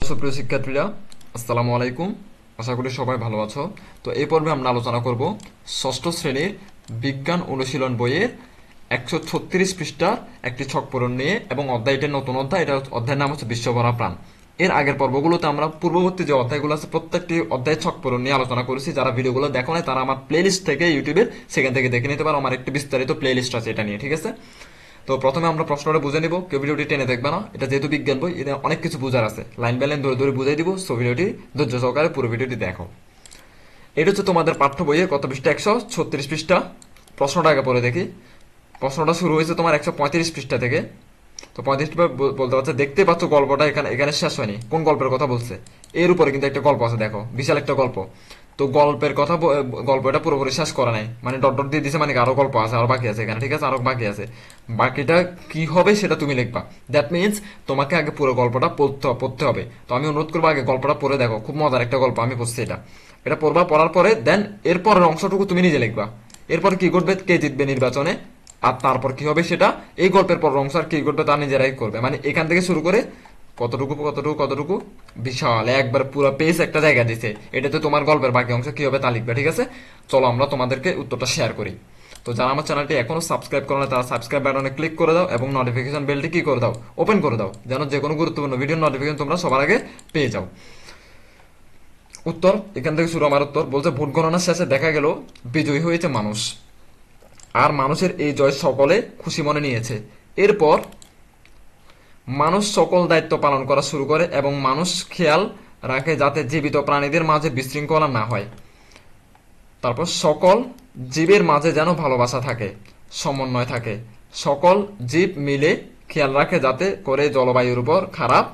সুপ্রিয় শিক্ষার্থীরা, আসসালামু আলাইকুম। আশা করি সবাই ভালো আছো। তো এই পর্বে আমরা আলোচনা করব ষষ্ঠ শ্রেণীর বিজ্ঞান অনুশীলন বইয়ের 136 পৃষ্ঠার একটি ছক পূরণ নিয়ে, এবং অধ্যায়টির নতুন অধ্যায়। এটা অধ্যায়ের নাম হচ্ছে বিশ্বভরা প্রাণ। এর আগের পর্বগুলোতে আমরা পূর্ববর্তী যে অধ্যায়গুলো আছে প্রত্যেকটি অধ্যায় ছক পূরণ নিয়ে আলোচনা করেছি। যারা ভিডিওগুলো দেখো নাই তারা আমার প্লেলিস্ট থেকে ইউটিউবের সেখান থেকে দেখে নিতে পারো। আমার একটি বিস্তারিত প্লেলিস্ট আছে এটা নিয়ে, ঠিক আছে? তো প্রথমে আমরা প্রশ্নটা বুঝে নিব, কেউ ভিডিওটি টেনে দেখবে না। এটা যেহেতু বিজ্ঞান বই, এটা অনেক কিছু বোঝার আছে, লাইন বাই লাইন ধরে ধরে বুঝাই দিব। সো ভিডিওটি ধৈর্য সহকারে পুরো ভিডিওটি দেখো। এটা হচ্ছে তোমাদের পাঠ্য বইয়ে কত পৃষ্ঠা? 136 পৃষ্ঠা। প্রশ্নটা আগে পড়ে দেখি। প্রশ্নটা শুরু হয়েছে তোমার 135 পৃষ্ঠা থেকে। তো 35 বলতে পারছে, দেখতে পাচ্ছ গল্পটা এখানে এখানে শেষ হয়নি। কোন গল্পের কথা বলছে? এর উপরে কিন্তু একটা গল্প আছে, দেখো বিশাল একটা গল্প। তো গল্পের কথা গল্পটা পুরোপুরি শেষ করা নাই, মানে ডট ডট দিয়ে দিছে, মানে আরো গল্প আছে, আরো বাকি আছে এখানে, ঠিক আছে? আরো বাকি আছে। বাকিটা কি হবে সেটা তুমি লিখবা। দ্যাট মিনস তোমাকে আগে পুরো গল্পটা পড়তে হবে। তো আমি অনুরোধ করবো আগে গল্পটা পড়ে দেখো, খুব মজার একটা গল্প, আমি পড়ছি এটা। এটা পড়বা, পড়ার পরে দেন এরপরের অংশটুকু তুমি নিজে লিখবা। এরপর কি করবে, কে জিতবে নির্বাচনে, আর তারপর কি হবে সেটা এই গল্পের পর অংশ আর কি করবে তা নিজেরাই করবে। মানে এখান থেকে শুরু করে কতটুকু কতটুকু কতটুকু বিশাল একবার পুরো পেজ একটা জায়গা দিছে। এটাতে তোমার গল্পের বাকি অংশ কি হবে তা লিখবে, ঠিক আছে? চলো আমরা তোমাদেরকে উত্তরটা শেয়ার করি। তো যারা আমার চ্যানেলটি এখনো সাবস্ক্রাইব করো না তারা সাবস্ক্রাইব বাটনে ক্লিক করে দাও, এবং নোটিফিকেশন বেলটি কি করে দাও, ওপেন করে দাও, যেন যে কোনো গুরুত্বপূর্ণ ভিডিও নোটিফিকেশন তোমরা সবার আগে পেয়ে যাও। উত্তর এখান থেকে শুরু। আমার উত্তর বলছে, ভোট গণনা শেষে দেখা গেল বিজয়ী হয়েছে মানুষ, আর মানুষের এই জয় সকলে খুশি মনে নিয়েছে। এরপর মানুষ সকল দায়িত্ব পালন করা শুরু করে, এবং মানুষ খেয়াল রাখে যাতে জীবিত প্রাণীদের মাঝে বিশৃঙ্খলা না হয়। তারপর সকল জীবের মাঝে যেন ভালোবাসা থাকে, সমন্বয় থাকে। সকল জীব মিলে খেয়াল রাখে যাতে করে জলবায়ুর উপর খারাপ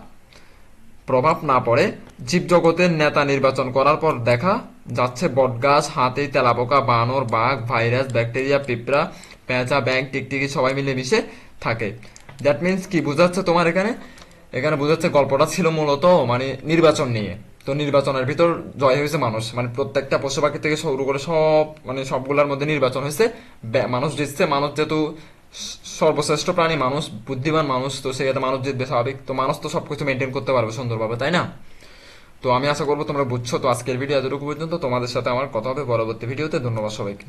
প্রভাব না পড়ে। জীবজগতের নেতা নির্বাচন করার পর দেখা যাচ্ছে বটগাছ, হাতি, তেলাপোকা, বানর, বাঘ, ভাইরাস, ব্যাকটেরিয়া, পিঁপড়া, পেঁচা, ব্যাঙ, টিকটিকি সবাই মিলে মিশে থাকে। দ্যাট মিনস কি বোঝাচ্ছে তোমার এখানে? এখানে বোঝাচ্ছে গল্পটা ছিল মূলত মানে নির্বাচন নিয়ে। তো নির্বাচনের ভিতর জয় হয়েছে মানুষ, মানে প্রত্যেকটা পশু পাখি থেকে শুরু করে সব মানে সবগুলোর মধ্যে নির্বাচন হয়েছে, মানুষ জিতছে। মানুষ যেহেতু সর্বশ্রেষ্ঠ প্রাণী, মানুষ বুদ্ধিমান মানুষ, তো সেক্ষেত্রে মানুষ জিতবে স্বাভাবিক। তো মানুষ তো সবকিছু মেনটেন করতে পারবে সুন্দরভাবে, তাই না? তো আমি আশা করবো তোমরা বুঝছো। তো আজকের ভিডিও এতটুকু পর্যন্ত। তোমাদের সাথে আমার কথা হবে পরবর্তী ভিডিওতে। ধন্যবাদ সবাইকে।